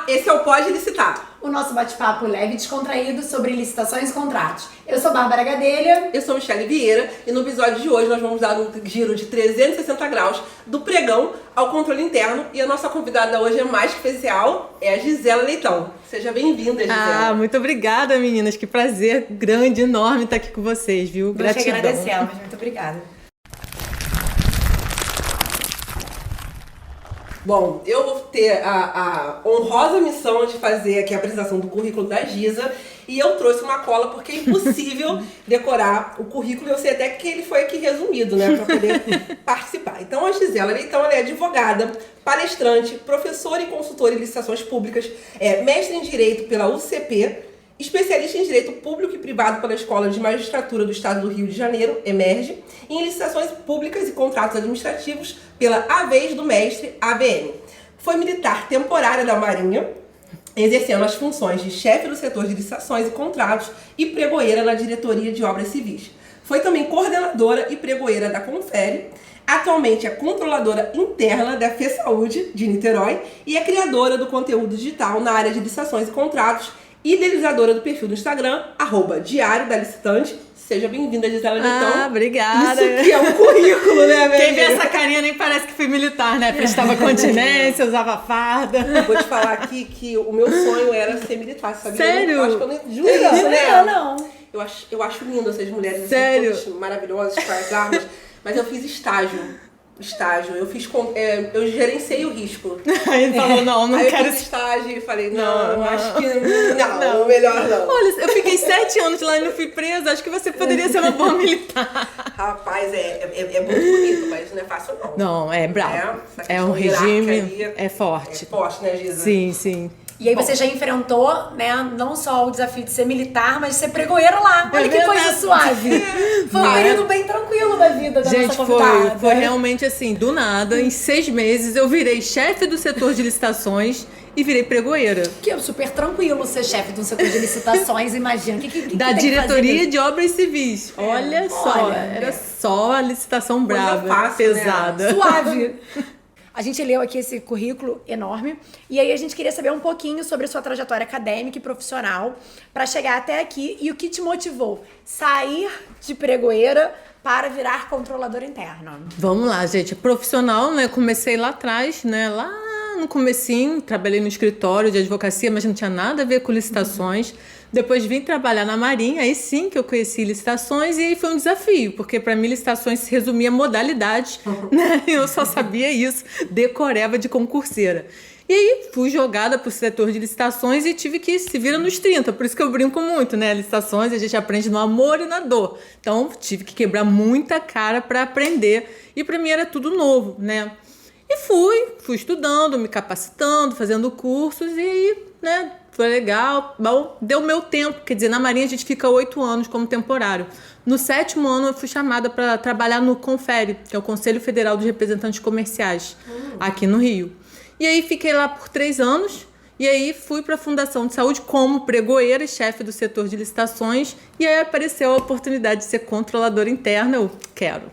esse é o Pode Licitar. O nosso bate-papo leve e descontraído sobre licitações e contratos. Eu sou Bárbara Gadelha. Eu sou Michele Vieira e no episódio de hoje nós vamos dar um giro de 360 graus do pregão ao controle interno e a nossa convidada hoje é mais especial, é a Gisela Leitão. Seja bem-vinda, Gisela. Muito obrigada, meninas. Que prazer grande, enorme estar aqui com vocês, viu? Nós te agradecemos. Muito obrigada. Bom, eu vou ter a honrosa missão de fazer aqui a apresentação do currículo da Gisa e eu trouxe uma cola porque é impossível decorar o currículo. Eu sei até que ele foi aqui resumido, né, para poder participar. Então, a Gisela Leitão, ela é advogada, palestrante, professora e consultora em licitações públicas, mestre em Direito pela UCP, especialista em Direito Público e Privado pela Escola de Magistratura do Estado do Rio de Janeiro, EMERGE, e em Licitações Públicas e Contratos Administrativos pela AVES do Mestre, AVM. Foi militar temporária da Marinha, exercendo as funções de chefe do setor de licitações e contratos e pregoeira na Diretoria de Obras Civis. Foi também coordenadora e pregoeira da Confere. Atualmente é controladora interna da FESaúde de Niterói e é criadora do conteúdo digital na área de licitações e contratos, idealizadora do perfil do Instagram, @Diário da Licitante. Seja bem-vinda, Gisela Leitão. Obrigada. Isso aqui é um currículo, né, minha Quem vê amiga? essa carinha nem parece que fui militar, né? Prestava continência, usava farda. Vou te falar aqui que o meu sonho era ser militar, sabia? Sério? Eu acho que eu não juro, né? Não. Eu acho lindo essas mulheres assim, Sério? todas maravilhosas com as armas, mas eu fiz estágio. Eu fiz eu gerenciei o risco. Aí ele falou, não Aí quero... eu fiz estágio e falei, não, acho que não, melhor não. Olha, eu fiquei 7 anos lá e não fui presa, acho que você poderia ser uma boa militar. Rapaz, é muito bonito, mas não é fácil não. Não, é bravo. Essa É um questão regime, hierárquica aí é forte. É forte, né, Gisa? Sim, sim. E aí você já enfrentou, né, não só o desafio de ser militar, mas de ser pregoeira lá. Olha que coisa suave. Foi um período bem tranquilo da vida da Gente, nossa convidada. foi realmente assim, do nada, em 6 meses eu virei chefe do setor de licitações e virei pregoeira. Que é super tranquilo ser chefe de um setor de licitações, imagina. Que Da tem que diretoria fazer? de obras civis. Olha só, era só a licitação brava, fácil, pesada. né? Suave. A gente leu aqui esse currículo enorme e aí a gente queria saber um pouquinho sobre a sua trajetória acadêmica e profissional para chegar até aqui e o que te motivou sair de pregoeira para virar controladora interna. Vamos lá, gente. Profissional, né? Comecei lá atrás, né? Lá no comecinho, trabalhei no escritório de advocacia, mas não tinha nada a ver com licitações. Depois vim trabalhar na Marinha, aí sim que eu conheci licitações e aí foi um desafio, porque para mim licitações se resumia a modalidades, né? Eu só sabia isso, decoreba de concurseira. E aí fui jogada pro setor de licitações e tive que se vira nos 30, por isso que eu brinco muito, né? Licitações a gente aprende no amor e na dor. Então tive que quebrar muita cara para aprender e para mim era tudo novo, né? E fui estudando, me capacitando, fazendo cursos e aí, né? Foi legal, bom, deu meu tempo, quer dizer, na Marinha a gente fica 8 anos como temporário. No 7º ano eu fui chamada para trabalhar no Confere, que é o Conselho Federal dos Representantes Comerciais, aqui no Rio. E aí fiquei lá por 3 anos, e aí fui para a Fundação de Saúde como pregoeira e chefe do setor de licitações, e aí apareceu a oportunidade de ser controladora interna, eu quero.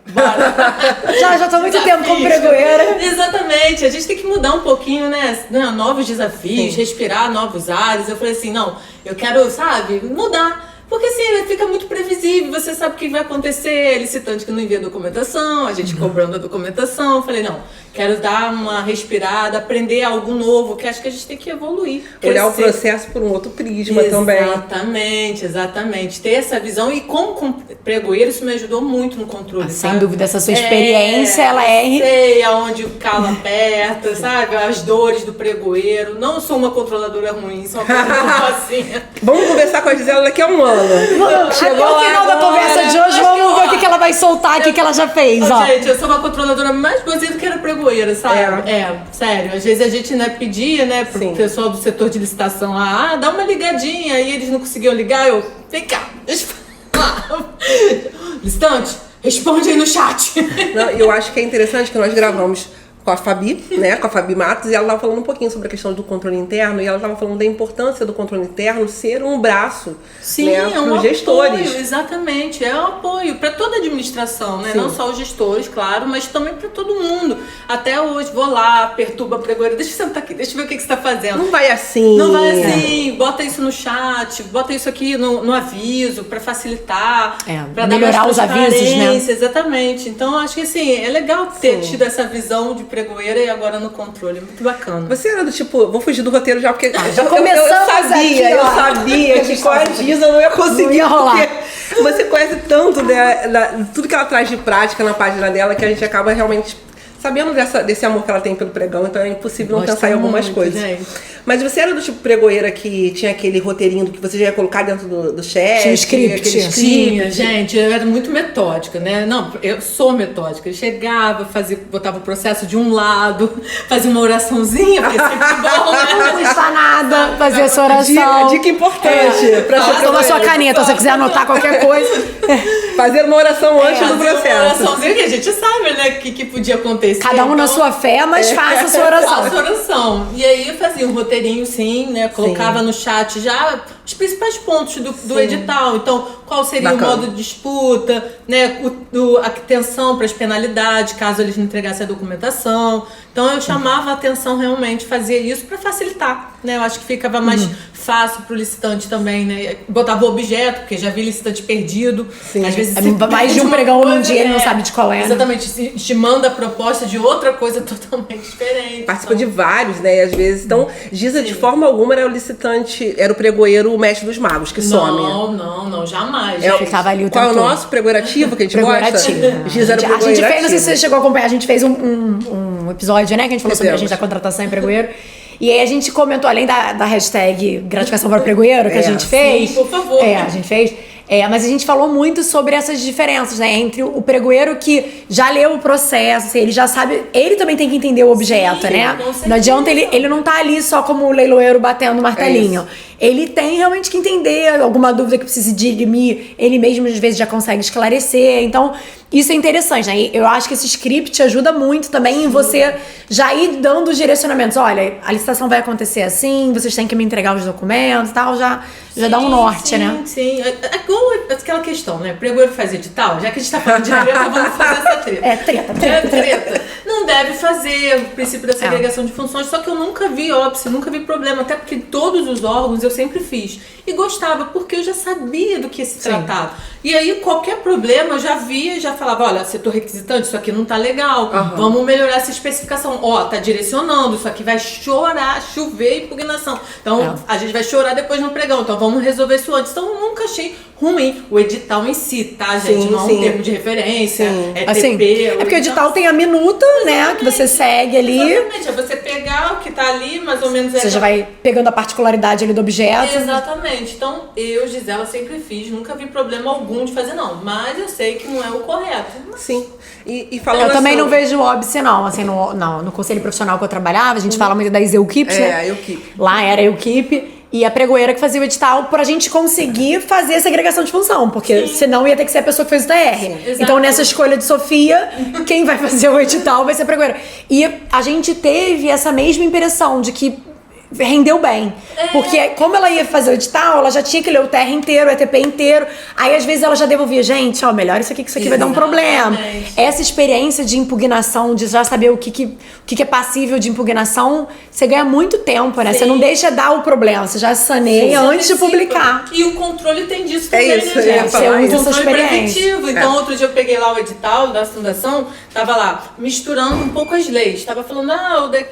Já tô há muito tempo como pregoeira. Exatamente, a gente tem que mudar um pouquinho, né? Novos desafios, respirar novos ares. Eu falei assim, não, eu quero, sabe, mudar. Porque assim, fica muito previsível, você sabe o que vai acontecer, licitante que não envia documentação, a gente cobrando a documentação. Eu falei, não, quero dar uma respirada, aprender algo novo, que acho que a gente tem que evoluir. Olhar o processo por um outro prisma também. Exatamente. Ter essa visão e como pregoeiro isso me ajudou muito no controle, sabe? Sem dúvida, essa sua experiência, ela é... Sei aonde o calo aperta, sabe? As dores do pregoeiro. Não sou uma controladora ruim, sou uma controladora facinha. Vamos conversar com a Gisela daqui a um ano. Chegou no final da conversa de hoje, vamos ver o que ela vai soltar aqui que ela já fez, ó. Gente, eu sou uma controladora mais boazinha do que era pregoeira, sabe? Sério. Às vezes a gente, né, pedia, né, pro pessoal do setor de licitação lá, dá uma ligadinha, aí eles não conseguiam ligar, vem cá, deixa eu falar. Licitante, responde aí no chat. Não, eu acho que é interessante que nós gravamos com a Fabi, né, com a Fabi Matos, e ela estava falando um pouquinho sobre a questão do controle interno, e ela estava falando da importância do controle interno ser um braço, Sim, né, é um para os gestores. apoio, exatamente, é um apoio para toda a administração, né? Sim. Não só os gestores, claro, mas também para todo mundo. Até hoje, vou lá, perturba a pregoeira, deixa eu sentar aqui, deixa eu ver o que você está fazendo. Não vai assim. Não vai assim, bota isso no chat, bota isso aqui no aviso para facilitar, para melhorar os avisos, né? Exatamente. Então, acho que assim, é legal ter tido essa visão de pregoeira e agora no controle, muito bacana. Você era do tipo, vou fugir do roteiro já, porque já eu começamos sabia, aqui, eu ó. sabia que com a Giza não ia conseguir, Não ia rolar. porque você conhece tanto tudo que ela traz de prática na página dela, que a gente acaba realmente sabendo desse amor que ela tem pelo pregão, então é impossível não pensar em algumas coisas. Gente. Mas você era do tipo pregoeira que tinha aquele roteirinho que você já ia colocar dentro do chat? Tinha script. Aquele Tinha, gente, eu era muito metódica, né? Não, eu sou metódica. Eu chegava, botava o processo de um lado, fazia uma oraçãozinha, porque é sempre bom, né? Não custa nada fazer essa oração. Dica importante. Toma sua caneta, se você quiser anotar qualquer coisa. Fazer uma oração antes do Fazer processo. uma oraçãozinha que a gente sabe, né? Que podia acontecer. Cada um na sua fé, mas faça a sua oração. Faça oração. E aí eu fazia um roteirinho, sim, né? Colocava no chat já os principais pontos do edital. Então, qual seria o modo de disputa, né? A atenção para as penalidades, caso eles não entregassem a documentação. Então, eu chamava a atenção realmente, fazia isso para facilitar, né? Eu acho que ficava mais fácil pro licitante também, né? Botava o objeto, porque já vi licitante perdido. Sim. Às vezes Mais de um pregão num dia, ele não sabe de qual é. Exatamente, te manda a proposta de outra coisa totalmente diferente. Participa de vários, né? E às vezes. Então, Giza, de forma alguma, era o licitante, era o pregoeiro, o mestre dos magos, que some. Não, jamais. É, ficava ali o qual é tempo o todo. nosso pregoeirativo que a gente gosta? Pregoerativo. Giza era o A gente fez, não sei se pregoerativo. você chegou a acompanhar, a gente fez um episódio, né? Que a gente falou sobre a gente da contratação em pregoeiro. E aí a gente comentou, além da hashtag gratificação para o pregoeiro que a gente fez. Sim, por favor. A gente fez. Mas a gente falou muito sobre essas diferenças, né? Entre o pregoeiro que já leu o processo, assim, ele já sabe, ele também tem que entender o objeto, né? Não adianta, ele não tá ali só como o leiloeiro batendo o martelinho. Ele tem realmente que entender alguma dúvida que precise dirimir, ele mesmo às vezes já consegue esclarecer. Então, isso é interessante, né? E eu acho que esse script ajuda muito também em você já ir dando os direcionamentos. Olha, a licitação vai acontecer assim, vocês têm que me entregar os documentos e tal, já dá um norte, né? Sim. É igual aquela questão, né? Pregoeiro faz edital, já que a gente tá falando de treta, vamos fazer essa treta. Treta. Não deve fazer o princípio da segregação de funções, só que eu nunca vi óbice, nunca vi problema, até porque todos os órgãos eu sempre fiz. E gostava, porque eu já sabia do que se tratava. E aí, qualquer problema, eu já via e já falava, olha, setor requisitante, isso aqui não tá legal, vamos melhorar essa especificação. Tá direcionando, isso aqui vai chover impugnação. Então, a gente vai chorar depois no pregão, então vamos resolver isso antes. Então, eu nunca achei ruim o edital em si, tá, gente? Não é um termo de referência, é assim, TP. É porque o edital tem a minuta, né, que você segue ali. Exatamente, é você pegar o que tá ali, mais ou menos. Você já vai pegando a particularidade ali do objeto. Exatamente. Então, eu, Gisela, sempre fiz, nunca vi problema algum de fazer, não. Mas eu sei que não é o correto. Sim. E falando Eu também assim, não vejo óbice, não. Assim, no conselho profissional que eu trabalhava, a gente fala muito das EUKIPs, né? a EUKIP. Lá era a EUKIP. E a pregoeira que fazia o edital pra gente conseguir fazer essa agregação de função. Porque senão ia ter que ser a pessoa que fez o TR. Então, nessa escolha de Sofia, quem vai fazer o edital vai ser a pregoeira. E a gente teve essa mesma impressão de que rendeu bem. Porque como ela ia fazer o edital, ela já tinha que ler o TR inteiro, o ETP inteiro. Aí, às vezes, ela já devolvia. Gente, melhor isso aqui, que isso aqui vai dar um problema. Essa experiência de impugnação, de já saber o que é passível de impugnação, você ganha muito tempo, né? Você não deixa dar o problema, você já saneia antes de publicar. E o controle tem disso também, isso, né, gente? Você usa essa experiência. Preventivo. Então, outro dia eu peguei lá o edital da fundação, tava lá, misturando um pouco as leis. Tava falando,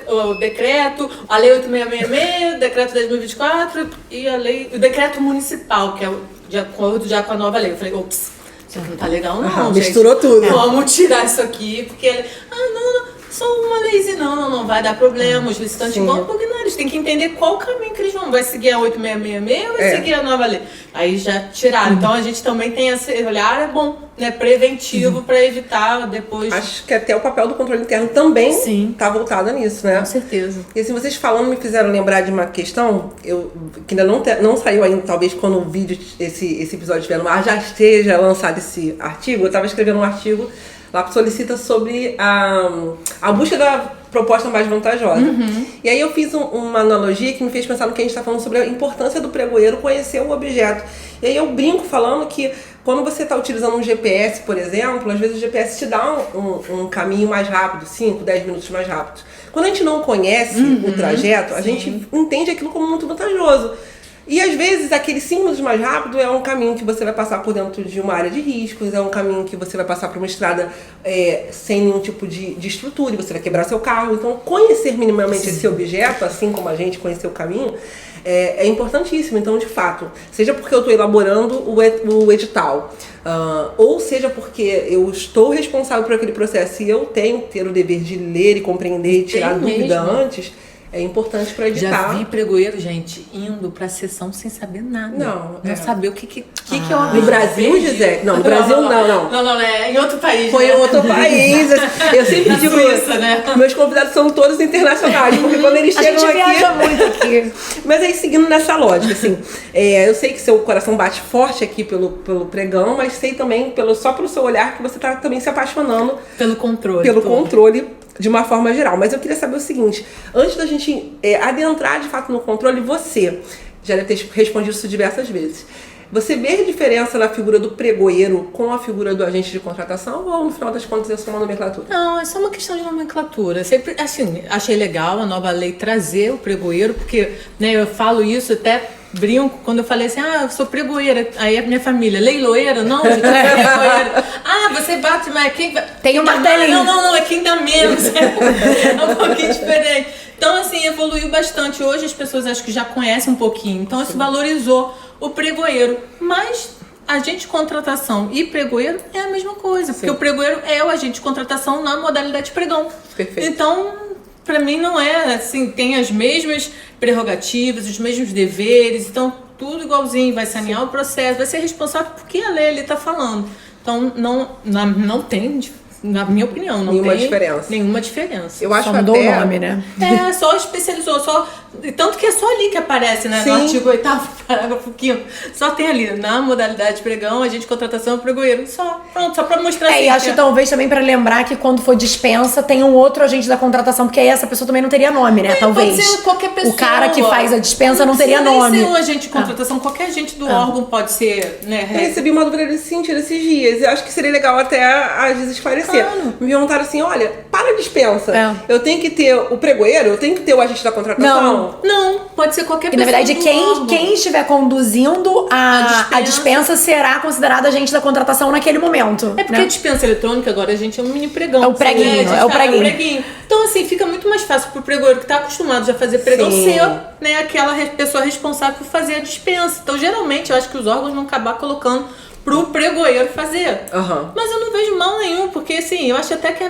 o decreto, a lei 8666, o decreto 10.024 e o decreto municipal, que é de acordo já com a nova lei. Eu falei, ops, isso aqui não tá legal não, gente. Misturou tudo. Vamos tirar isso aqui, porque ele, não, só uma leizinha, não vai dar problema, os licitantes vão impugnar, eles têm que entender qual caminho que eles vão, vai seguir a 8666 ou vai seguir a nova lei? Aí já tiraram, então a gente também tem esse olhar, né, preventivo para evitar depois. Acho que até o papel do controle interno também tá voltado nisso, né? Com certeza. E assim, vocês falando me fizeram lembrar de uma questão, que ainda não saiu ainda, talvez quando o vídeo, esse episódio estiver no ar, já esteja lançado esse artigo. Eu estava escrevendo um artigo lá que solicita sobre a busca proposta mais vantajosa. E aí eu fiz uma analogia que me fez pensar no que a gente está falando sobre a importância do pregoeiro conhecer o objeto. E aí eu brinco falando que quando você está utilizando um GPS, por exemplo, às vezes o GPS te dá um caminho mais rápido, 5, 10 minutos mais rápido. Quando a gente não conhece o trajeto, a gente entende aquilo como muito vantajoso. E às vezes aquele 5 minutos mais rápido é um caminho que você vai passar por dentro de uma área de riscos, é um caminho que você vai passar por uma estrada sem nenhum tipo de estrutura, e você vai quebrar seu carro. Então conhecer minimamente esse objeto, assim como a gente conhecer o caminho, é importantíssimo. Então, de fato, seja porque eu estou elaborando o edital, ou seja porque eu estou responsável por aquele processo e eu tenho que ter o dever de ler e compreender e tirar dúvida antes, é importante para editar. Já vi pregoeiro, gente, indo pra sessão sem saber nada. Não saber o que é no Brasil, Gisele? Não, no Brasil não. Não, é em outro país. Foi em outro país. Eu sempre digo isso, né? Meus convidados são todos internacionais, porque quando eles chegam aqui... A gente viaja muito aqui. Mas aí, seguindo nessa lógica, assim, eu sei que seu coração bate forte aqui pelo pregão, mas sei também, só pelo seu olhar, que você tá também se apaixonando... Pelo controle. Pelo controle, de uma forma geral. Mas eu queria saber o seguinte, antes da gente adentrar de fato no controle, você já deve ter respondido isso diversas vezes. Você vê diferença na figura do pregoeiro com a figura do agente de contratação, ou no final das contas é só uma nomenclatura? Não, é só uma questão de nomenclatura. Sempre, assim, achei legal a nova lei trazer o pregoeiro, porque, né, eu falo isso até... Brinco, quando eu falei assim, eu sou pregoeira. Aí a minha família, leiloeira? Não, gente, eu sou pregoeira. Você bate, mas quem... Tem um martelinho. Não, é quem dá menos. É um pouquinho diferente. Então, assim, evoluiu bastante. Hoje as pessoas acho que já conhecem um pouquinho. Então, isso valorizou o pregoeiro. Mas agente de contratação e pregoeiro é a mesma coisa. Porque o pregoeiro é o agente de contratação na modalidade pregão. Perfeito. Então... Pra mim não é assim, tem as mesmas prerrogativas, os mesmos deveres, então tudo igualzinho, vai sanear o processo, vai ser responsável por que a lei ele tá falando. Então não tem, na minha opinião, não nenhuma tem diferença. Nenhuma diferença. Eu acho só mudou até... o nome, né? Só especializou, tanto que é só ali que aparece, né? Sim. No artigo 8º, parágrafo 5º. Só tem ali, na modalidade pregão, agente de contratação, pregoeiro. Pronto, só pra mostrar assim. E acho que talvez também pra lembrar que quando for dispensa, tem um outro agente da contratação, porque aí essa pessoa também não teria nome, né? Talvez. Pode ser qualquer pessoa. O cara que faz a dispensa não teria precisa nem nome. ser um agente de contratação, qualquer agente do órgão pode ser, né? Eu recebi uma dúvida nesse sentido esses dias. Eu acho que seria legal até às vezes esclarecer. Claro. Me perguntaram assim, olha, para a dispensa. Eu tenho que ter o pregoeiro? Eu tenho que ter o agente da contratação? Não, pode ser qualquer E pessoa. na verdade, do órgão. quem estiver conduzindo a dispensa será considerado agente da contratação naquele momento. É porque né? a dispensa eletrônica agora a gente é um mini pregão. É o preguinho, né? é o preguinho. Então, assim, fica muito mais fácil pro pregoeiro que tá acostumado já a fazer pregão ser, né, aquela pessoa responsável por fazer a dispensa. Então, geralmente, eu acho que os órgãos vão acabar colocando pro pregoeiro fazer. Mas eu não vejo mal nenhum, porque, assim, eu acho até que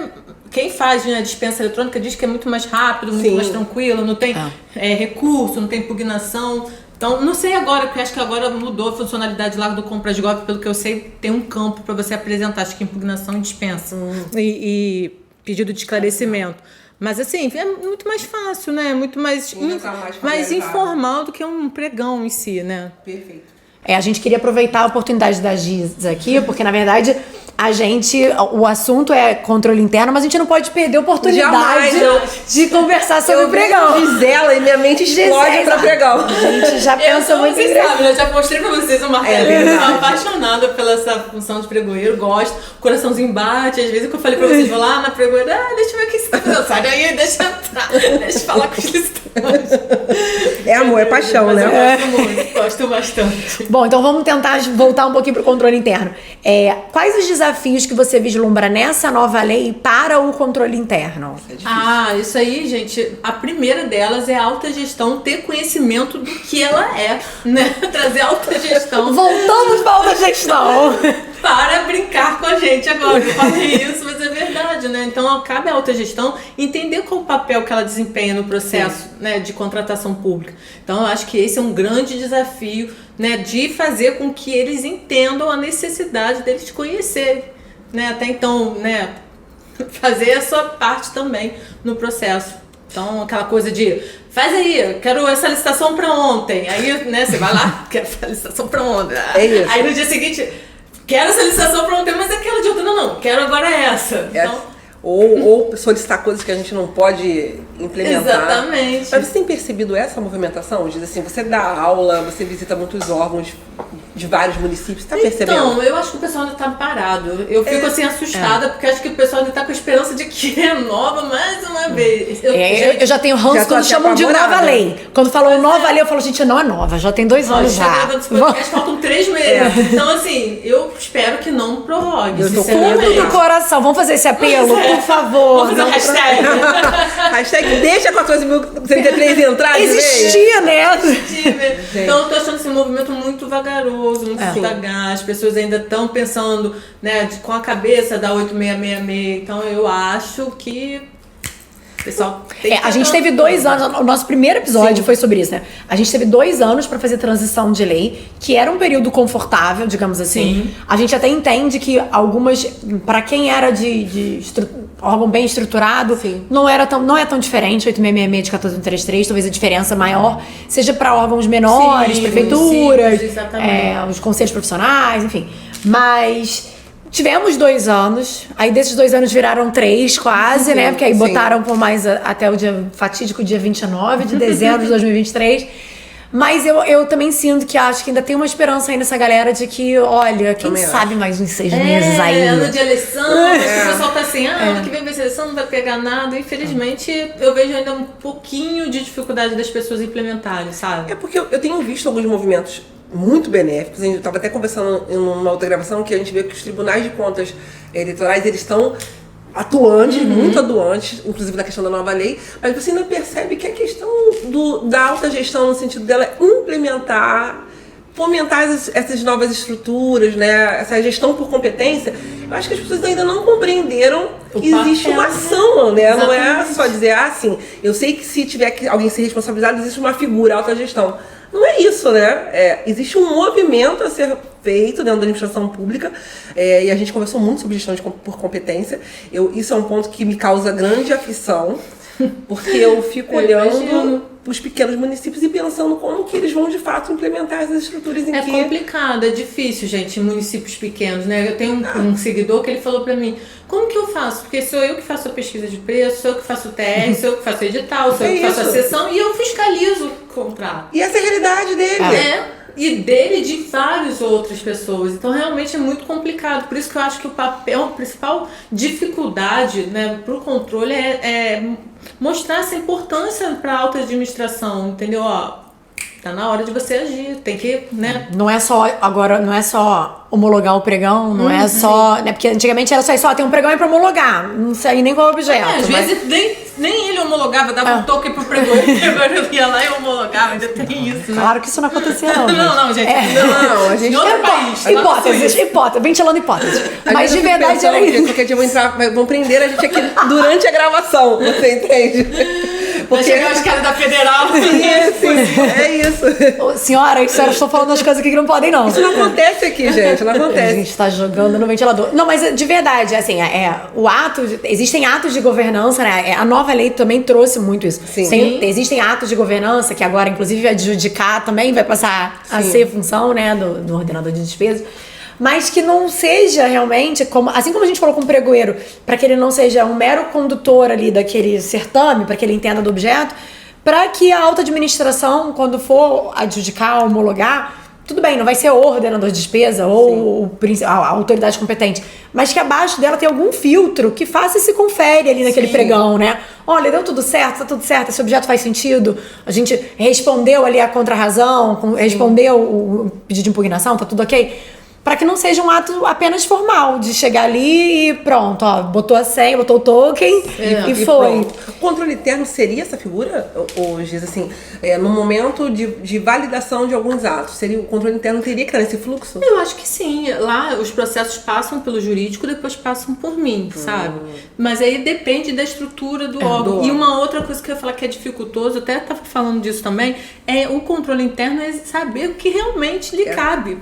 quem faz, né, a dispensa eletrônica diz que é muito mais rápido, muito mais tranquilo, não tem recurso, não tem impugnação. Então, não sei agora, porque acho que agora mudou a funcionalidade lá do Compras Gov, pelo que eu sei, tem um campo para você apresentar, acho que impugnação e dispensa. E pedido de esclarecimento. Mas assim, é muito mais fácil, né? Muito mais informal do que um pregão em si, né? Perfeito. A gente queria aproveitar a oportunidade da Giz aqui, porque na verdade o assunto é controle interno, mas a gente não pode perder a oportunidade de conversar sobre o pregão. Gisela e minha mente explode pra pregão. A gente já pensa muito em pregão. Eu já mostrei pra vocês o martelo. Eu sou apaixonada pela essa função de pregoeiro, gosto, coraçãozinho bate, às vezes que eu falei pra vocês, vou lá na pregoeira, deixa eu ver o que você tá fazendo, sai daí, deixa eu entrar, deixa eu falar com os listões. É amor, é paixão, mas né? Eu gosto muito, gosto bastante. Bom, então vamos tentar voltar um pouquinho pro controle interno. Quais os desafios que você vislumbra nessa nova lei para o controle interno? Isso aí, gente, a primeira delas é a alta gestão, ter conhecimento do que ela é, né? Trazer alta gestão. Voltamos para a alta gestão. Para brincar com a gente agora. Eu falei isso, mas é verdade, né? Então, cabe à alta gestão entender qual o papel que ela desempenha no processo, né, de contratação pública. Então, eu acho que esse é um grande desafio, né, de fazer com que eles entendam a necessidade deles conhecerem, né? Até então, né, fazer a sua parte também no processo. Então, aquela coisa de, faz aí, quero essa licitação para ontem. Aí, né, você vai lá, quero essa licitação para ontem. Isso. Aí no dia seguinte, quero essa licitação para ontem, mas aquela de outra, não, quero agora essa. Então, ou solicitar coisas que a gente não pode implementar. Exatamente. Mas você tem percebido essa movimentação? Diz assim, você dá aula, você visita muitos órgãos de vários municípios, tá percebendo? Então, eu acho que o pessoal ainda tá parado. Eu fico assim assustada, porque acho que o pessoal ainda tá com a esperança de que renova mais uma vez. Eu já tenho ranço quando chamam de nova lei. Quando falam nova lei, eu falo, gente, não é nova, já tem 2 anos já. Faltam 3 meses. Então, assim, eu espero que não prorrogue. Eu tô com Fundo do coração, vamos fazer esse apelo, por favor. Vamos fazer um hashtag. Hashtag deixa 14.033 entrar de vez. Existia, né? Então eu tô achando esse movimento muito vagaroso, muito devagar. As pessoas ainda estão pensando, né, com a cabeça da 8666. Então eu acho que o pessoal tem que a gente teve 2 anos, o nosso primeiro episódio foi sobre isso, né? A gente teve 2 anos pra fazer transição de lei, que era um período confortável, digamos assim. Sim. A gente até entende que algumas, pra quem era de órgão bem estruturado, não é tão diferente, 8666 de 14133, talvez a diferença maior seja pra órgãos menores, prefeituras, os conselhos profissionais, enfim. Mas tivemos 2 anos, aí desses 2 anos viraram 3 quase, né? Porque aí botaram por mais até o fatídico dia 29 de dezembro de 2023. Mas eu também sinto que acho que ainda tem uma esperança aí nessa galera de que, olha, quem sabe mais uns 6 meses aí. Ano de eleição, o pessoal tá assim, ano que vem vai ser eleição, não vai pegar nada. Infelizmente, eu vejo ainda um pouquinho de dificuldade das pessoas implementarem, sabe? É porque eu tenho visto alguns movimentos muito benéficos. Eu estava até conversando em uma outra gravação que a gente vê que os tribunais de contas eleitorais, eles estão atuantes, muito atuantes, inclusive na questão da nova lei, mas você ainda percebe que a questão da alta gestão, no sentido dela implementar, fomentar essas novas estruturas, né, essa gestão por competência, eu acho que as pessoas ainda não compreenderam que existe uma ação, né? Não é só dizer, assim, eu sei que se tiver que alguém ser responsabilizado, existe uma figura, alta gestão. Não é isso, né? Existe um movimento a ser feito dentro da administração pública, e a gente conversou muito sobre gestão por competência. Isso é um ponto que me causa grande aflição, porque eu fico olhando os pequenos municípios e pensando como que eles vão de fato implementar essas estruturas em que... É complicado, é difícil, gente, em municípios pequenos, né? Eu tenho um seguidor que ele falou pra mim, como que eu faço? Porque sou eu que faço a pesquisa de preço, sou eu que faço o TR, sou eu que faço o edital, sou eu que faço a sessão e eu fiscalizo o contrato. E essa é a realidade dele. E dele e de várias outras pessoas. Então, realmente é muito complicado. Por isso que eu acho que a principal dificuldade, né, para o controle é mostrar essa importância para a alta administração, entendeu? Tá na hora de você agir, tem que, né? Não é só homologar o pregão, não é só, né? Porque antigamente era só tem um pregão aí pra homologar, não sei nem qual é o objeto. Às vezes nem ele homologava, dava um toque pro pregão, agora eu ia lá e homologava, ainda tem isso, né? Claro que isso não acontecia não. Não, gente. Não, a gente... Em outro país. Hipótese, ventilando hipótese. Mas de verdade era isso. Qualquer dia vão prender a gente aqui durante a gravação, você entende? Porque chegar os caras da Federal. É isso. Senhora, estão falando as coisas aqui que não podem, não. Isso não acontece aqui, gente. Não acontece. A gente tá jogando no ventilador. Não, mas de verdade, assim, existem atos de governança, né? A nova lei também trouxe muito isso. Existem atos de governança, que agora, inclusive, adjudicar também vai passar a ser função, né, do ordenador de despesas. Mas que não seja realmente, assim como a gente falou com o pregoeiro, para que ele não seja um mero condutor ali daquele certame, para que ele entenda do objeto, para que a alta administração, quando for adjudicar, homologar, tudo bem, não vai ser o ordenador de despesa ou a autoridade competente, mas que abaixo dela tem algum filtro que faça esse confere ali naquele pregão, né? Olha, deu tudo certo, tá tudo certo, esse objeto faz sentido, a gente respondeu ali a contrarrazão, respondeu o pedido de impugnação, tá tudo ok? Para que não seja um ato apenas formal, de chegar ali e pronto, botou a senha, botou o token e foi. Pronto. O controle interno seria essa figura? Ou diz assim, no momento de validação de alguns atos, o controle interno teria que estar nesse fluxo? Eu acho que sim. Lá os processos passam pelo jurídico, depois passam por mim, sabe? Mas aí depende da estrutura do órgão. E uma outra coisa que eu ia falar que é dificultoso, até estava falando disso também, o controle interno é saber o que realmente lhe cabe.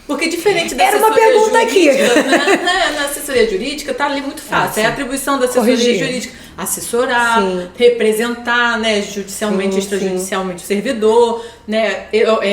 Porque diferente da assessoria jurídica, né? Na assessoria jurídica tá ali muito fácil. É a atribuição da assessoria jurídica. Assessorar, representar, né, judicialmente e extrajudicialmente o servidor, né,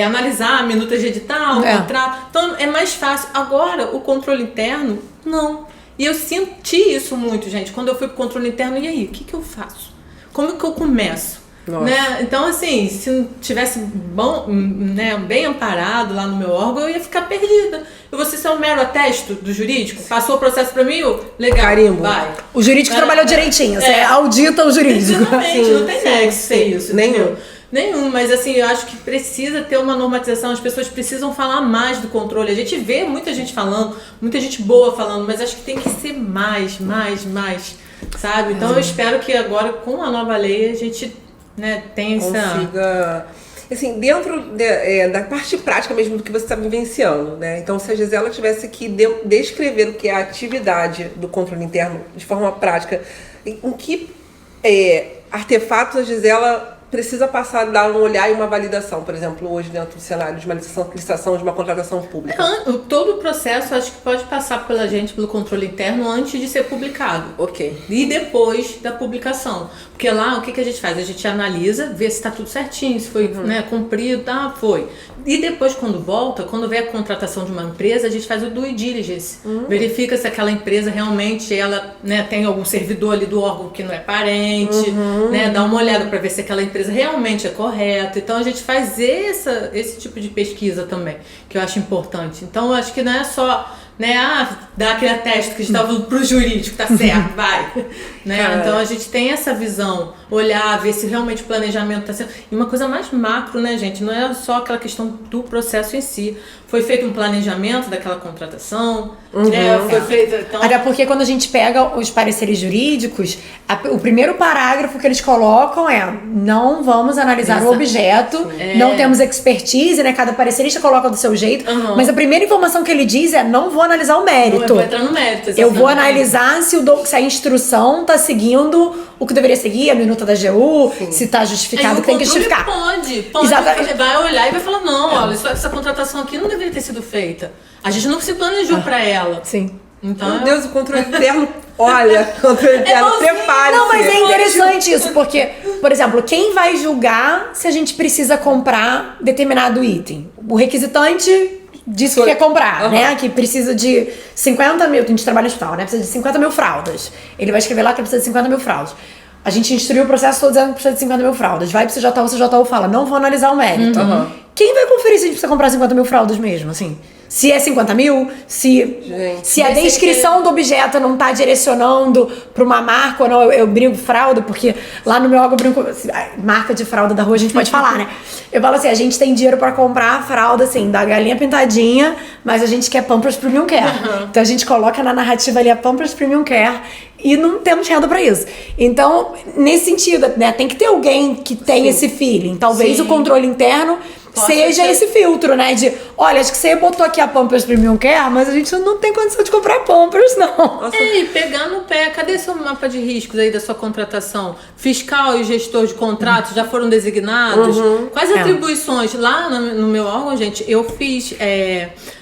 analisar minutas de edital, contrato. Então é mais fácil. Agora, o controle interno, não. E eu senti isso muito, gente, quando eu fui pro controle interno. E aí, o que eu faço? Como que eu começo? Né? Então, assim, se não tivesse bom, né, bem amparado lá no meu órgão, eu ia ficar perdida. Eu vou ser um mero atesto do jurídico? Passou o processo pra mim, legal, carimbo. vai. O jurídico trabalhou direitinho, você audita o jurídico. Exatamente, não tem nexo ser isso. Nenhum. Nenhum, mas assim, eu acho que precisa ter uma normatização, as pessoas precisam falar mais do controle. A gente vê muita gente falando, muita gente boa falando, mas acho que tem que ser mais, sabe? Então eu espero que agora, com a nova lei, a gente, né, tenha consiga, assim, dentro da parte prática mesmo do que você está vivenciando, né? Então, se a Gisela tivesse que descrever o que é a atividade do controle interno de forma prática, em que artefatos a Gisela precisa passar, dar um olhar e uma validação, por exemplo, hoje dentro do cenário de uma licitação de uma contratação pública? Todo o processo acho que pode passar pela gente, pelo controle interno, antes de ser publicado. Ok. E depois da publicação. Porque lá, o que a gente faz? A gente analisa, vê se está tudo certinho, se foi cumprido, foi. E depois, quando vem a contratação de uma empresa, a gente faz o due diligence. Verifica se aquela empresa realmente, ela, né, tem algum servidor ali do órgão que não é parente, né, dá uma olhada para ver se aquela empresa realmente é correta. Então, a gente faz esse tipo de pesquisa também, que eu acho importante. Então, eu acho que não é só, né, dar aquele ateste que a gente estava pro jurídico, tá certo, vai. Né? Então, a gente tem essa visão, olhar, ver se realmente o planejamento está sendo... E uma coisa mais macro, né, gente? Não é só aquela questão do processo em si. Foi feito um planejamento daquela contratação, foi feito... Então... Até porque quando a gente pega os pareceres jurídicos, o primeiro parágrafo que eles colocam é: não vamos analisar o objeto, não temos expertise, né? Cada parecerista coloca do seu jeito, mas a primeira informação que ele diz é: não vou analisar o mérito. Eu vou entrar no mérito, eu vou analisar se a instrução está seguindo o que deveria seguir, a minuta da AGU, se está justificado, que tem que justificar. Pode. Exatamente. Vai olhar e vai falar: não, olha, essa contratação aqui não deveria ter sido feita. A gente não se planejou para ela. Sim. Então, meu Deus, o controle interno, olha, controle interno, prepare-se. Não, mas é interessante isso, porque, por exemplo, quem vai julgar se a gente precisa comprar determinado item? O requisitante disse que quer comprar, né? Que precisa de 50 mil, a gente trabalha em hospital, né? Precisa de 50 mil fraldas. Ele vai escrever lá que precisa de 50 mil fraldas. A gente instruiu o processo todo dizendo que precisa de 50 mil fraldas. Vai pro CJU, o CJU fala: não vou analisar o mérito. Quem vai conferir se a gente precisa comprar 50 mil fraldas mesmo, assim? Se é 50 mil, se a descrição do objeto não tá direcionando pra uma marca ou não. Eu brinco fralda, porque lá no meu órgão eu brinco, marca de fralda da rua a gente pode falar, né? Eu falo assim: a gente tem dinheiro pra comprar a fralda, assim, da galinha pintadinha, mas a gente quer Pampers Premium Care. Então a gente coloca na narrativa ali a Pampers Premium Care e não temos renda pra isso. Então, nesse sentido, né, tem que ter alguém que tem esse feeling. Talvez o controle interno seja esse filtro, né? De, olha, acho que você botou aqui a Pampers Premium Care, mas a gente não tem condição de comprar Pampers, não. E pegar no pé, cadê seu mapa de riscos aí da sua contratação? Fiscal e gestor de contratos já foram designados? Quais atribuições? Lá no meu órgão, gente, eu fiz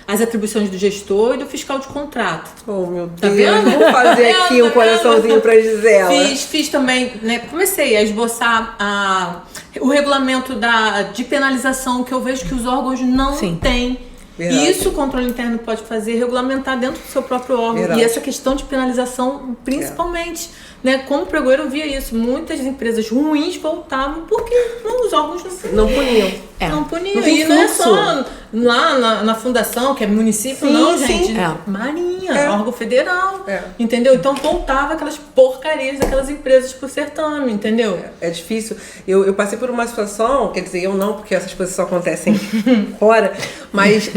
as atribuições do gestor e do fiscal de contrato. Oh, meu Deus. Tá vendo? Vou fazer aqui um coraçãozinho pra Gisela. Fiz também, né? Comecei a esboçar o regulamento de penalização, que eu vejo que os órgãos não têm. Verdade. Isso o controle interno pode fazer, regulamentar dentro do seu próprio órgão. Verdade. E essa questão de penalização, principalmente. Né? Como pregoeiro, eu via isso. Muitas empresas ruins voltavam porque os órgãos não puniam. Não puniam. Não e não é só lá na fundação, que é município, não, gente. Marinha, órgão federal. Entendeu? Então voltava aquelas porcarias daquelas empresas pro certame, entendeu? É difícil. Eu passei por uma situação, quer dizer, eu não, porque essas coisas só acontecem fora, mas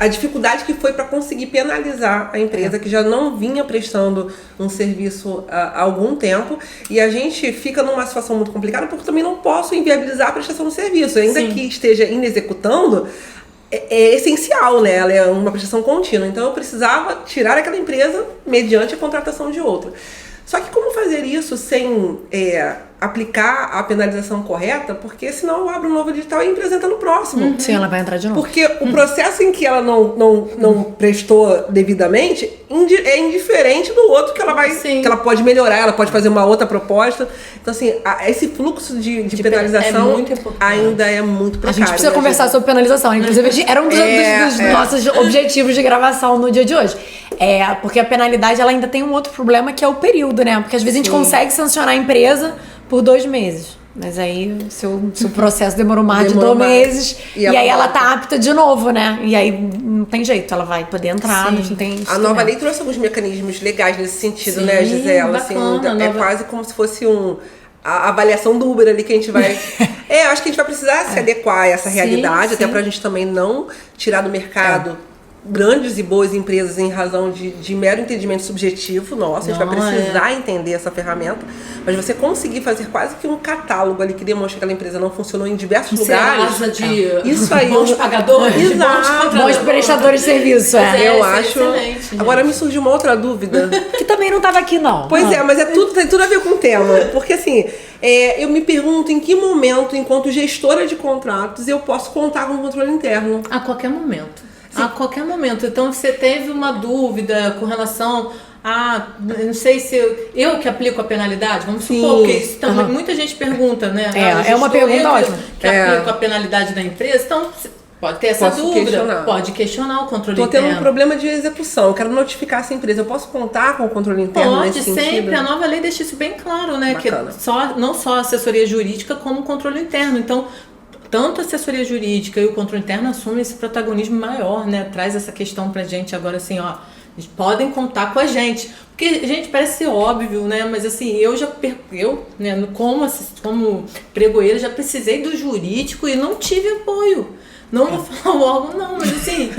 a dificuldade que foi para conseguir penalizar a empresa que já não vinha prestando um serviço há algum tempo, e a gente fica numa situação muito complicada porque eu também não posso inviabilizar a prestação do serviço, ainda que esteja inexecutando. É essencial, né? Ela é uma prestação contínua, então eu precisava tirar aquela empresa mediante a contratação de outra. Só que como fazer isso sem aplicar a penalização correta, porque senão eu abro um novo edital e a empresa entra no próximo. Sim, ela vai entrar de novo. Porque o processo em que ela não prestou devidamente é indiferente do outro que ela vai. Sim. Que ela pode melhorar, ela pode fazer uma outra proposta. Então, assim, esse fluxo de penalização é muito importante. ainda é muito precário. A gente precisa né, conversar gente? sobre penalização. Inclusive, era um dos nossos objetivos de gravação no dia de hoje. Porque a penalidade ela ainda tem um outro problema que é o período, né? Porque às vezes a gente consegue sancionar a empresa por 2 meses. Mas aí, se o processo demorou mais de 2 meses, e aí ela tá apta de novo, né? E aí não tem jeito, ela vai poder entrar, não tem... A nova lei trouxe alguns mecanismos legais nesse sentido, né, Sim, Gisela? bacana, Assim, é quase como se fosse a avaliação do Uber ali que a gente vai... eu acho que a gente vai precisar se adequar a essa realidade, até pra gente também não tirar do mercado grandes e boas empresas em razão de mero entendimento subjetivo nosso. A gente vai precisar entender essa ferramenta, mas você conseguir fazer quase que um catálogo ali que demonstra que aquela empresa não funcionou em diversos lugares. Isso aí, bons pagadores, bons prestadores de serviço. Eu acho. Excelente, agora me surgiu uma outra dúvida. Que também não estava aqui, não. Pois é, mas tem tudo a ver com o tema. Porque assim, eu me pergunto em que momento, enquanto gestora de contratos, eu posso contar com o controle interno. A qualquer momento. A qualquer momento. Então, você teve uma dúvida com relação a... não sei se eu que aplico a penalidade, vamos supor que isso também, muita gente pergunta, né? É uma pergunta ótima. Que aplico a penalidade da empresa, então... Pode ter essa dúvida, pode questionar o controle interno. Tô tendo um problema de execução, eu quero notificar essa empresa, eu posso contar com o controle interno nesse sentido? Pode, sempre, a nova lei deixa isso bem claro, né? Bacana. Que não só a assessoria jurídica, como o controle interno. Então, tanto a assessoria jurídica e o controle interno assumem esse protagonismo maior, né? Traz essa questão pra gente agora assim, ó, eles podem contar com a gente. Porque, gente, parece óbvio, né? Mas assim, eu, né, como pregoeira, já precisei do jurídico e não tive apoio. Não vou falar o órgão, não, mas assim,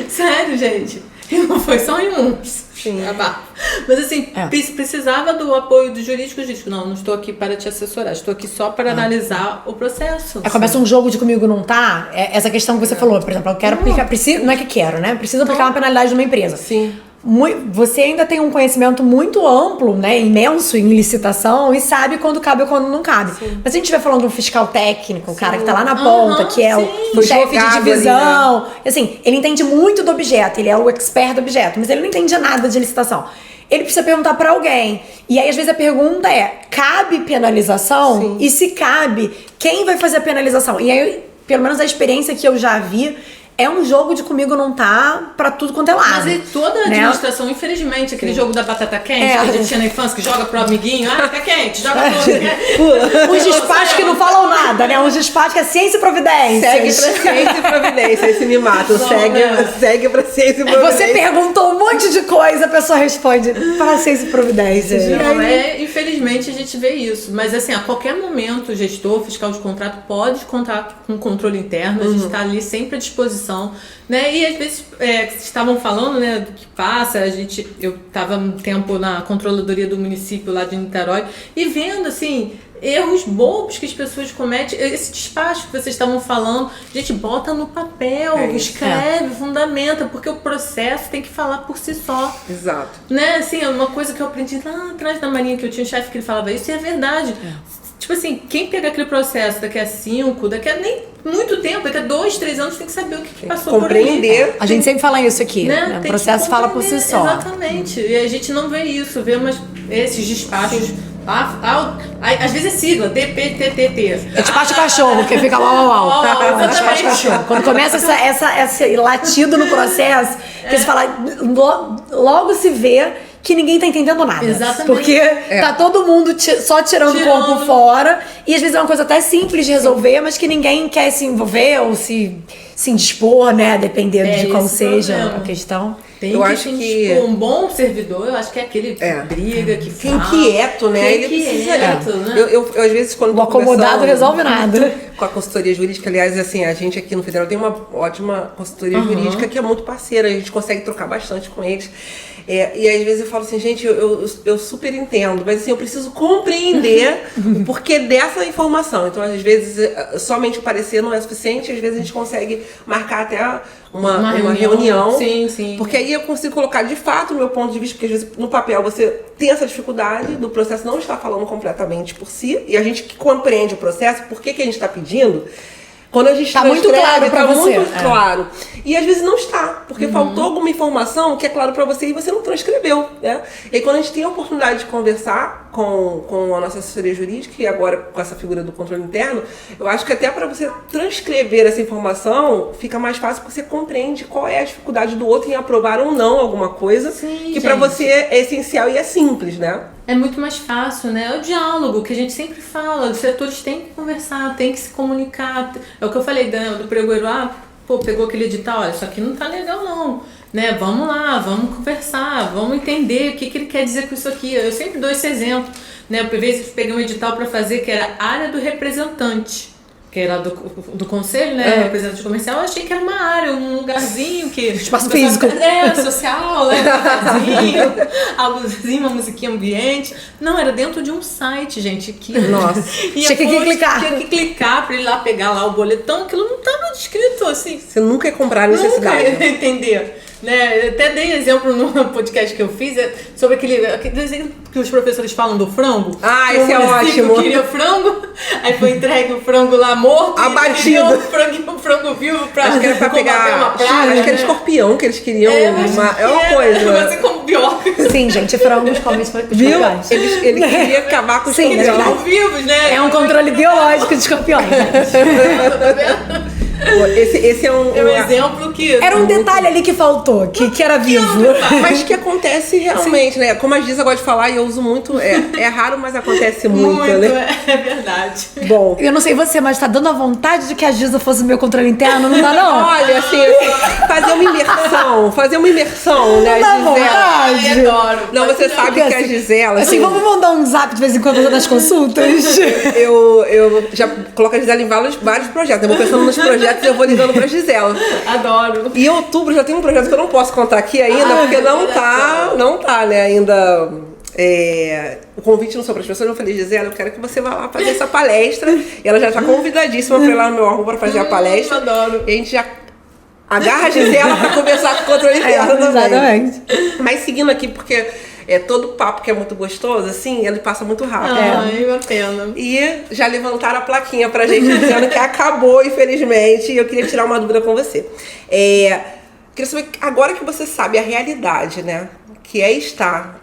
sério, gente. E não foi só em uns. Sim. Mas assim, precisava do apoio do jurídico. Não estou aqui para te assessorar, estou aqui só para analisar o processo. Começa um jogo de comigo não tá. Essa questão que você falou, por exemplo, eu quero aplicar, não é que quero, né? Preciso aplicar uma penalidade numa empresa. Sim. Você ainda tem um conhecimento muito amplo, né, imenso em licitação e sabe quando cabe e quando não cabe. Sim. Mas se a gente estiver falando de um fiscal técnico, o cara que tá lá na ponta, que é o chefe de divisão, ali, né? Assim, ele entende muito do objeto, ele é o expert do objeto, mas ele não entende nada de licitação. Ele precisa perguntar pra alguém. E aí, às vezes, a pergunta é, cabe penalização? Sim. E se cabe, quem vai fazer a penalização? E aí, pelo menos a experiência que eu já vi, é um jogo de comigo não tá pra tudo quanto é lado. Mas toda a administração, infelizmente, aquele jogo da batata quente que a gente tinha na infância, que joga pro amiguinho, fica quente, joga pro... Uns despachos que não falam nada, né? Uns despachos que é ciência e providência. Segue pra ciência e providência, esse me mata. Segue pra ciência e providência. Você perguntou um monte de coisa, a pessoa responde para ciência e providência. Não, infelizmente a gente vê isso. Mas assim, a qualquer momento, o gestor, fiscal de contrato pode contar com o controle interno, a gente tá ali sempre à disposição. Né? E às vezes estavam falando, né, do que passa, eu estava um tempo na controladoria do município lá de Niterói e vendo assim erros bobos que as pessoas cometem, esse despacho que vocês estavam falando, a gente bota no papel, escreve, fundamenta, porque o processo tem que falar por si só. Exato. Né? Assim, é uma coisa que eu aprendi lá atrás da Marinha, que eu tinha um chefe que ele falava isso, e é verdade. Tipo assim, quem pegar aquele processo daqui a 5, daqui a nem muito tempo, daqui a 2, 3 anos, tem que saber o que passou compreender. por ali. A gente sempre fala isso aqui, né? O processo fala por si só. Exatamente. E a gente não vê isso, vê esses despachos. Às vezes é sigla, DPTTT. É despacho cachorro, que fica uau. Despacho cachorro. Quando começa esse latido no processo, que você fala, logo se vê que ninguém tá entendendo nada. Exatamente. Porque tá todo mundo só tirando o corpo fora. E às vezes é uma coisa até simples de resolver, mas que ninguém quer se envolver ou se indispor, né? Dependendo de qual seja a questão. Eu acho que um bom servidor, eu acho que é aquele que briga, que fala. Inquieto, né? Ele precisa. Né? Eu às vezes, quando o acomodado resolve nada. com a consultoria jurídica. Aliás, assim, a gente aqui no Federal tem uma ótima consultoria jurídica que é muito parceira, a gente consegue trocar bastante com eles. E às vezes eu falo assim, gente, eu super entendo, mas assim, eu preciso compreender o porquê dessa informação. Então, às vezes, somente o parecer não é suficiente, às vezes a gente consegue marcar até uma reunião. Sim. Porque aí eu consigo colocar de fato o meu ponto de vista, porque às vezes no papel você tem essa dificuldade do processo não estar falando completamente por si, e a gente que compreende o processo, por que a gente está pedindo. Quando a gente tá muito claro pra você. Muito claro. E às vezes não está, porque faltou alguma informação que é claro pra você e você não transcreveu, né? E aí, quando a gente tem a oportunidade de conversar com a nossa assessoria jurídica e agora com essa figura do controle interno, eu acho que até para você transcrever essa informação fica mais fácil porque você compreende qual é a dificuldade do outro em aprovar ou não alguma coisa que para você é essencial e é simples, né? É muito mais fácil, né? É o diálogo que a gente sempre fala. Os setores têm que conversar, têm que se comunicar. É o que eu falei do pregoeiro. Pegou aquele edital, olha, isso aqui não tá legal não. Né? Vamos lá, vamos conversar, vamos entender o que ele quer dizer com isso aqui. Eu sempre dou esse exemplo. Né? Por vezes eu peguei um edital para fazer que era área do representante. Que era do conselho, né? Representante comercial, eu achei que era uma área, um lugarzinho que... Espaço físico. Social, né? Um lugarzinho, algozinho, uma musiquinha ambiente. Não, era dentro de um site, gente. Nossa. Tinha que clicar. Tinha que clicar pra ele lá pegar lá o boletão, aquilo não estava descrito assim. Você nunca ia comprar a necessidade. Nunca ia entender. Né? Eu até dei exemplo no podcast que eu fiz sobre aquele desenho que os professores falam do frango. Esse é ótimo. Queria frango, aí foi entregue o frango lá morto. Abatido. O frango vivo pra acho que era pra pegar uma praga. Acho que era escorpião que eles queriam. É uma coisa. Mas como pior. Sim, gente, frangos comem escorpiões. Ele queria acabar com os escorpiões. Eles estão vivos, né? É um controle biológico de escorpiões. Tá vendo? Esse é um exemplo que... Era um detalhe ali que faltou, que era vivo. Mas que acontece realmente, né? Como a Giza gosta de falar, e eu uso muito, é raro, mas acontece muito, né? É verdade. Bom. Eu não sei você, mas tá dando a vontade de que a Giza fosse o meu controle interno, não dá não? Olha, assim, fazer uma imersão, né? Dá Gisela. Adoro. Não, você sabe que a Gisela... Assim, vamos mandar um zap de vez em quando nas consultas? Eu já coloco a Gisela em vários projetos. Eu vou pensando nos projetos e eu vou ligando pra Gisela. Adoro. E em outubro já tem um projeto que eu não posso contar aqui ainda, porque não tá, né, ainda... o convite não só para as pessoas. Eu falei, Gisela, eu quero que você vá lá fazer essa palestra. E ela já está convidadíssima para ir lá no meu órgão para fazer a palestra. Adoro. E a gente já agarra a Gisela para conversar com o controle interno também. Exatamente. Mas seguindo aqui, porque todo papo que é muito gostoso, assim, ele passa muito rápido. Uma pena. E já levantaram a plaquinha pra gente dizendo que acabou, infelizmente. E eu queria tirar uma dúvida com você. Queria saber, agora que você sabe a realidade, né? Que é estar...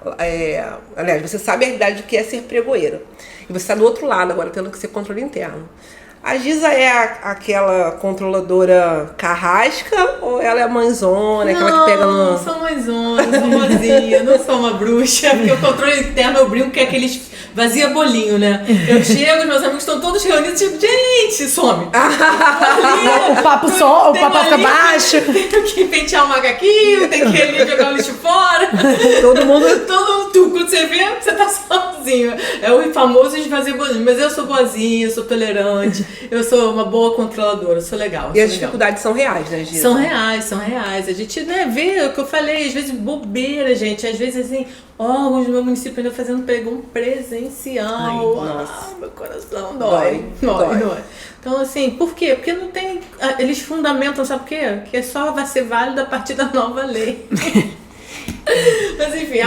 aliás, você sabe a realidade do que é ser pregoeira. E você está do outro lado agora, tendo que ser controle interno. A Giza é aquela controladora carrasca ou ela é a mãezona, aquela que pega no... Não, sou mãezona, sou mozinha, não sou uma bruxa. Porque o controle interno eu brinco que é aqueles vazia bolinho, né? Eu chego, meus amigos estão todos reunidos, tipo, gente, some. O papo fica baixo. Tenho que pentear o macaquinho, tem que ali jogar o lixo fora. Todo mundo, quando você vê, você tá sozinho. É o famoso esvaziar bolinho. Mas eu sou boazinha, eu sou tolerante, eu sou uma boa controladora, eu sou legal. E as dificuldades são reais, né, Giza? São reais. A gente, né, vê o que eu falei, às vezes bobeira, gente. Às vezes, assim, órgãos do meu município ainda fazendo pregão presencial. Meu coração dói. Então, assim, por quê? Porque não tem... Eles fundamentam, sabe por quê? Que é só vai ser válido a partir da nova lei. Mas enfim,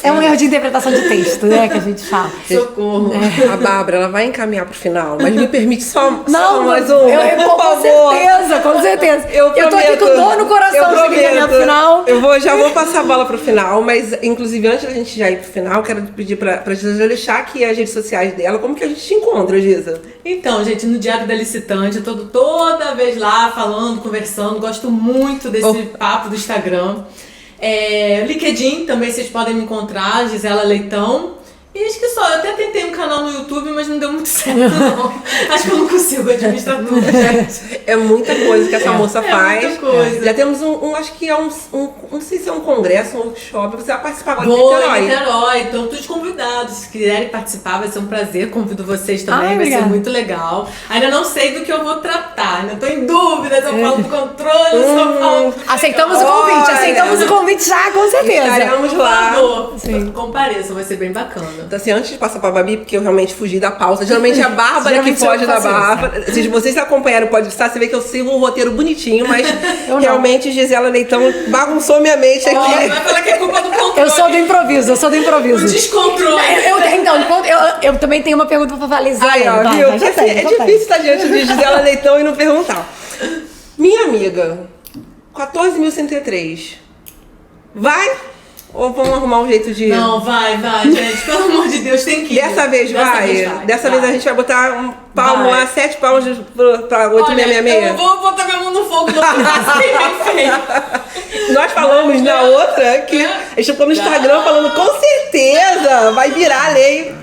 é um erro de interpretação de texto, né, que a gente fala. Socorro. A Bárbara, ela vai encaminhar pro final, mas me permite só mais um. Por favor. Com certeza. Eu tô aqui com dor no coração de encaminhar pro final. Já vou passar a bola pro final, mas inclusive antes da gente já ir pro final, quero pedir pra Giza deixar aqui as redes sociais dela. Como que a gente te encontra, Giza? Então, gente, no Diário da Licitante, eu tô toda vez lá falando, conversando, gosto muito desse papo do Instagram. LinkedIn também vocês podem me encontrar, Gisela Leitão. E acho que só, eu até tentei um canal no YouTube, mas não deu muito certo, não. Acho que eu não consigo administrar tudo, gente. É muita coisa que essa moça faz. Muita coisa. Já temos acho que é não sei se é um congresso, um workshop. Você vai participar agora Vou em em Niterói. Niterói, então todos convidados. Se quiserem participar, vai ser um prazer. Convido vocês também, vai obrigada. ser muito legal. Ainda não sei do que eu vou tratar, ainda tô em dúvida se eu falo do controle, se eu falo do Aceitamos o convite, Olha. aceitamos o convite já, com certeza. Estaremos Por lá. favor, compareçam, vai ser bem bacana. Então, assim, antes de passar pra Babi, porque eu realmente fugi da pauta, geralmente é a Bárbara que Geralmente eu foge da faço isso. Bárbara. Se vocês acompanharam o podcast, você vê que eu sigo um roteiro bonitinho, mas Eu não. realmente Gisela Leitão bagunçou minha mente Ó, aqui. vai falar que é culpa do controle. Eu sou do improviso, eu sou do O improviso. descontrole. Eu também tenho uma pergunta pra falar, Isa. Aí, ó, Vai, viu? vai, já Porque, tem, assim, é já tem. difícil estar diante de Gisela Leitão e não perguntar. Minha amiga, 14.103, vai? Ou vamos arrumar um jeito de... Não, vai, gente. Pelo amor de Deus, tem que ir. Dessa vez vai? Dessa vez a gente vai botar um palmo Vai. lá, 7 palmos pra Olha, 8.666. eu vou botar minha mão no fogo, não faço bem feito. Nós falamos na outra que a gente ficou no Instagram falando com certeza vai virar lei.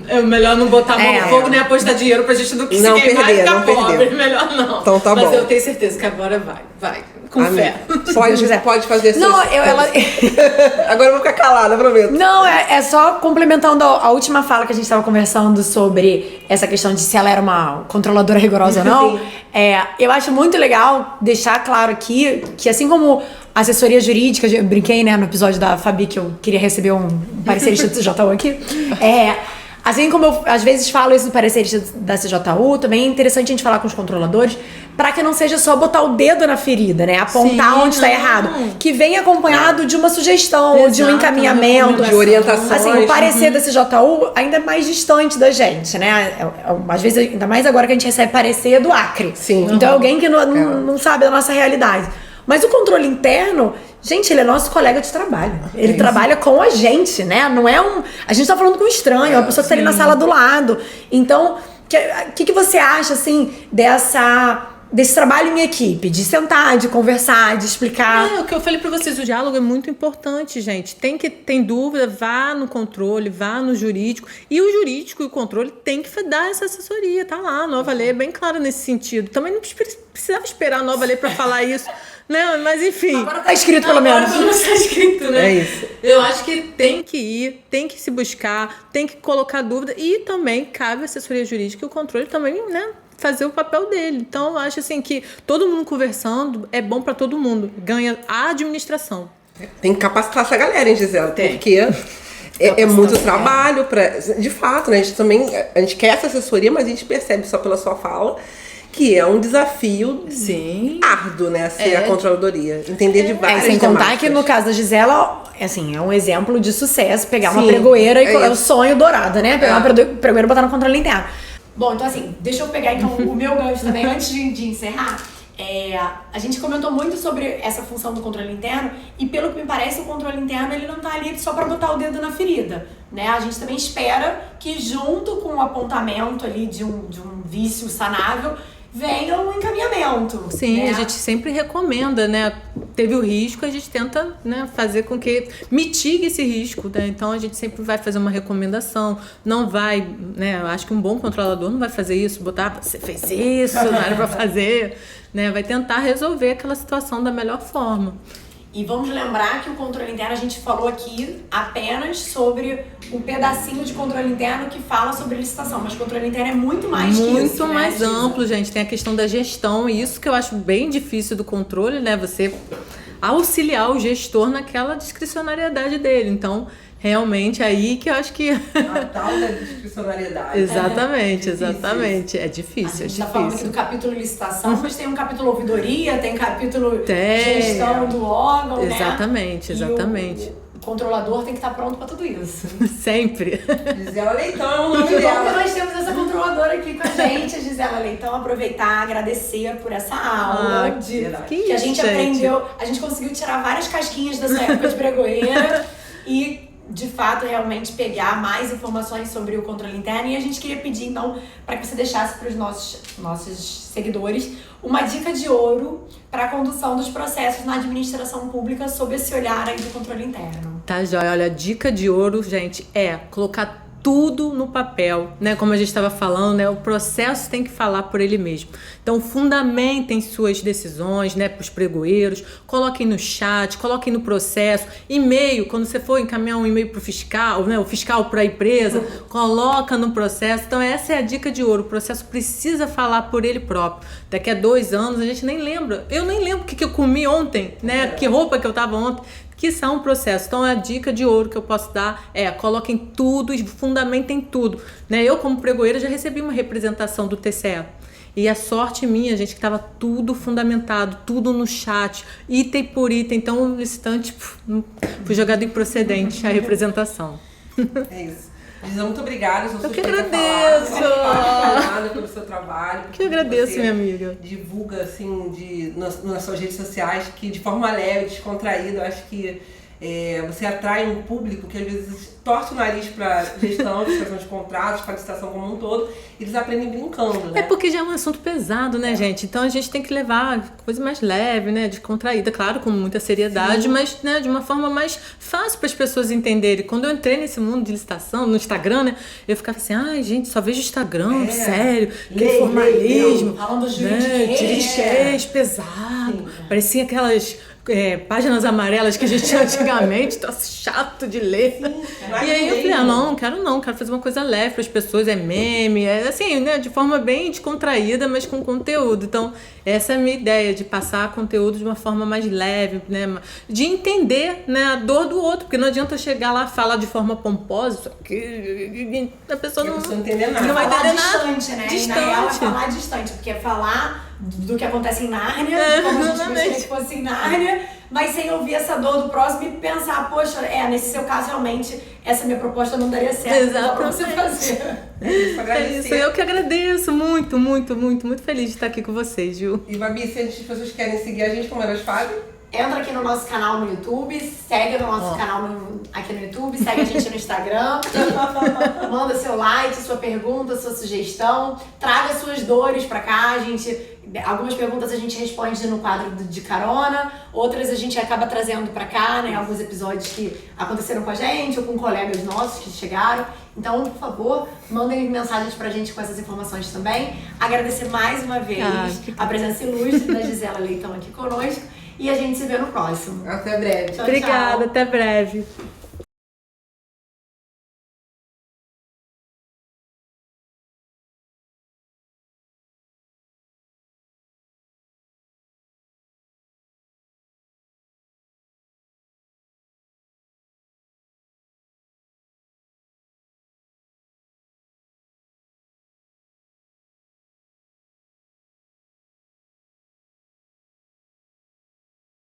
É melhor não botar a mão É. no fogo nem apostar dinheiro pra gente não se Não queimar perder, e ficar não pobre. perder. Melhor não. Então tá Mas bom. eu tenho certeza que agora vai. Com Amém. fé. Deus quiser. Pode fazer isso. Não, Agora eu vou ficar calada, prometo. Não, é só complementando a última fala que a gente tava conversando sobre essa questão de se ela era uma controladora rigorosa ou não. Sim. Eu acho muito legal deixar claro aqui que assim como assessoria jurídica, eu brinquei, né, no episódio da Fabi que eu queria receber um parecerista do CJU aqui. Assim como eu às vezes falo isso no parecerista da CJU, também é interessante a gente falar com os controladores para que não seja só botar o dedo na ferida, né? Apontar Sim, onde está não. errado. Que vem acompanhado de uma sugestão ou de um Exato, encaminhamento. de orientações. Assim, o parecer da CJU ainda é mais distante da gente, né? Às vezes, ainda mais agora que a gente recebe parecer do Acre. Sim. Então é alguém que não sabe da nossa realidade. Mas o controle interno, gente, ele é nosso colega de trabalho. Ele trabalha com a gente, né? Não é um... A gente tá falando com um estranho, é uma pessoa que tá ali na sala do lado. Então, o que você acha, assim, desse trabalho em equipe? De sentar, de conversar, de explicar... O que eu falei pra vocês, o diálogo é muito importante, gente. Tem dúvida, vá no controle, vá no jurídico. E o jurídico e o controle tem que dar essa assessoria, tá lá. A nova lei é bem clara nesse sentido. Também não precisava esperar a nova lei pra falar isso, né? Mas enfim. Agora tá escrito, pelo menos. Agora tá escrito, né? É isso. Eu acho que tem que ir, tem que se buscar, tem que colocar dúvida. E também cabe a assessoria jurídica e o controle também, né? Fazer o papel dele. Então, eu acho assim que todo mundo conversando é bom pra todo mundo. Ganha a administração. Tem que capacitar essa galera, hein, Gisela? Tem. Porque é muito trabalho pra... De fato, né? A gente quer essa assessoria, mas a gente percebe só pela sua fala que é um desafio Sim. árduo, né? Ser a controladoria. Entender de várias Sem contar temáticas. que no caso da Gisela, assim, é um exemplo de sucesso. Pegar uma Sim, pregoeira e é colocar o isso. sonho dourado, né? Pegar uma pregoeira e botar no controle interno. Bom, então assim, deixa eu pegar então o meu gancho também antes de encerrar. A gente comentou muito sobre essa função do controle interno e pelo que me parece o controle interno ele não tá ali só para botar o dedo na ferida, né? A gente também espera que junto com o apontamento ali de um vício sanável venha um encaminhamento. Sim, né? a gente sempre recomenda, né? Teve o risco, a gente tenta, né, fazer com que mitigue esse risco, né? Então a gente sempre vai fazer uma recomendação, não vai, né? Eu acho que um bom controlador não vai fazer isso, botar, você fez isso, não era pra fazer, né? Vai tentar resolver aquela situação da melhor forma. E vamos lembrar que o controle interno, a gente falou aqui apenas sobre um pedacinho de controle interno que fala sobre licitação, mas o controle interno é muito mais que isso, Muito né, mais Giza? amplo, gente. Tem a questão da gestão, e isso que eu acho bem difícil do controle, né? Você auxiliar o gestor naquela discricionariedade dele. Então, realmente, aí que eu acho que... A tal da discricionariedade. Exatamente, É exatamente. É A difícil, gente tá falando aqui do capítulo licitação, mas tem um capítulo ouvidoria, tem capítulo Tem. gestão do órgão, né? Exatamente, exatamente. E o controlador tem que estar pronto pra tudo isso. Sempre. Gisela Leitão é o E nome que bom que dela. nós temos essa controladora aqui com a gente, Gisela Leitão. Aproveitar, agradecer por essa aula que a gente aprendeu. A gente conseguiu tirar várias casquinhas dessa época de pregoeira e, de fato, realmente pegar mais informações sobre o controle interno. E a gente queria pedir, então, para que você deixasse para os nossos seguidores uma dica de ouro para a condução dos processos na administração pública sob esse olhar aí do controle interno. Tá, joia. Olha, a dica de ouro, gente, é colocar tudo no papel, né? Como a gente estava falando, né? O processo tem que falar por ele mesmo. Então, fundamentem suas decisões, né? Para os pregoeiros, coloquem no chat, coloquem no processo, e-mail, quando você for encaminhar um e-mail para o fiscal, né? O fiscal para a empresa, coloca no processo. Então, essa é a dica de ouro. O processo precisa falar por ele próprio. Daqui a 2 anos, a gente nem lembra. Eu nem lembro o que eu comi ontem, né? Que roupa que eu tava ontem. Que são um processo. Então, a dica de ouro que eu posso dar é coloquem tudo e fundamentem tudo. Né? Eu, como pregoeira, já recebi uma representação do TCE. E a sorte minha, gente, que estava tudo fundamentado, tudo no chat, item por item. Então, o licitante foi jogado improcedente a representação. É isso. Lisa, muito obrigada. Eu que agradeço. Obrigada pelo seu trabalho. Que eu agradeço, minha amiga. Divulga, assim, nas suas redes sociais, que de forma leve, descontraída, eu acho que você atrai um público que às vezes torce o nariz para gestão, licitação de contratos, para licitação como um todo, e eles aprendem brincando, né? É porque já é um assunto pesado, né, gente? Então a gente tem que levar coisa mais leve, né, descontraída, claro, com muita seriedade, sim, mas, né, de uma forma mais fácil para as pessoas entenderem. Quando eu entrei nesse mundo de licitação, no Instagram, né, eu ficava assim, ai, gente, só vejo Instagram, sério, que formalismo, falando de juridiquês, pesado, parecia aquelas páginas amarelas que a gente tinha antigamente, troço chato de ler. Sim, e aí eu falei, não quero fazer uma coisa leve para as pessoas, meme, assim, né, de forma bem descontraída, mas com conteúdo. Então, essa é a minha ideia, de passar conteúdo de uma forma mais leve, né, de entender, né, a dor do outro, porque não adianta eu chegar lá e falar de forma pomposa, que a pessoa não entender nada. Não vai entender nada. Distante, né? Distante. Na real é falar distante, porque é falar do que acontece em Nárnia, de como a gente gostaria que fosse em Nárnia, mas sem ouvir essa dor do próximo e pensar, poxa, nesse seu caso realmente essa minha proposta não daria certo. Exatamente. Pra você fazer. É isso, eu que agradeço muito, muito, muito, muito feliz de estar aqui com vocês, viu? E Babi, se as pessoas querem seguir a gente, como elas fazem? Entra aqui no nosso canal no YouTube, segue no nosso canal aqui no YouTube, segue a gente no Instagram, manda seu like, sua pergunta, sua sugestão, traga suas dores pra cá, algumas perguntas a gente responde no quadro de carona, outras a gente acaba trazendo pra cá, né, alguns episódios que aconteceram com a gente ou com colegas nossos que chegaram. Então, por favor, mandem mensagens pra gente com essas informações também. Agradecer mais uma vez a presença ilustre da Gisela Leitão aqui conosco. E a gente se vê no próximo. Até breve. Obrigada, até breve.